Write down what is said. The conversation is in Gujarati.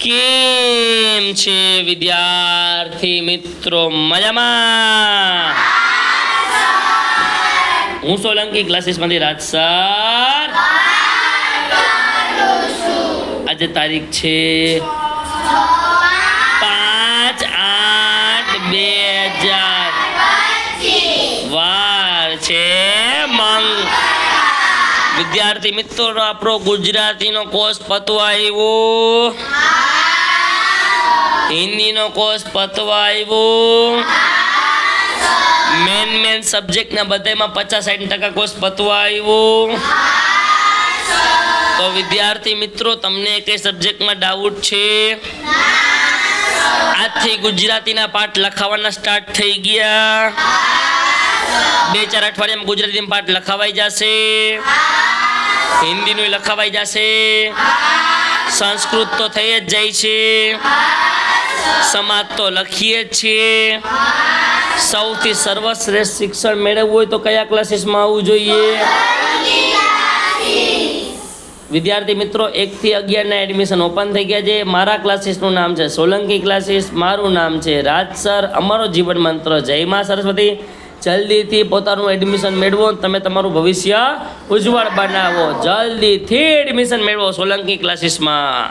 કેમ છે વિદ્યાર્થી મિત્રો? મજામાં? હું સોલંકી ક્લાસીસમાંથી રાજ સર. આજે તારીખ છે 5/8/2025. વાર છે વિદ્યાર્થી મિત્રો, આપણો ગુજરાતીનો કોર્સ પતવા આવ્યો, હિન્દીનો કોર્સ પતવા આવ્યો, મેન સબ્જેક્ટના બધામાં 50-60% કોર્સ પતવા આવ્યો. તો વિદ્યાર્થી મિત્રો, તમને કઈ સબ્જેક્ટમાં ડાઉટ છે? આજથી ગુજરાતીના પાઠ લખાવવાના સ્ટાર્ટ થઈ ગયા. 2-4 અઠવાડિયામાં ગુજરાતીમાં પાઠ લખાવાઈ જશે, હિન્દીનું લખાવાઈ જશે, સંસ્કૃત તો થઈ જ જાય છે, સમાજ તો લખીએ જ છીએ. સૌથી સર્વશ્રેષ્ઠ શિક્ષણ મેળવવું હોય તો કયા ક્લાસીસમાં આવવું જોઈએ? વિદ્યાર્થી મિત્રો, 1 થી 11ના એડમિશન ઓપન થઈ ગયા છે. મારા ક્લાસીસનું નામ છે સોલંકી ક્લાસીસ, મારું નામ છે રાજ સર. અમારો જીવન મંત્ર જય માં સરસ્વતી. જલ્દીથી પોતાનું એડમિશન મેળવો, તમે તમારું ભવિષ્ય ઉજ્જવળ બનાવો. જલ્દીથી એડમિશન મેળવો સોલંકી ક્લાસીસમાં.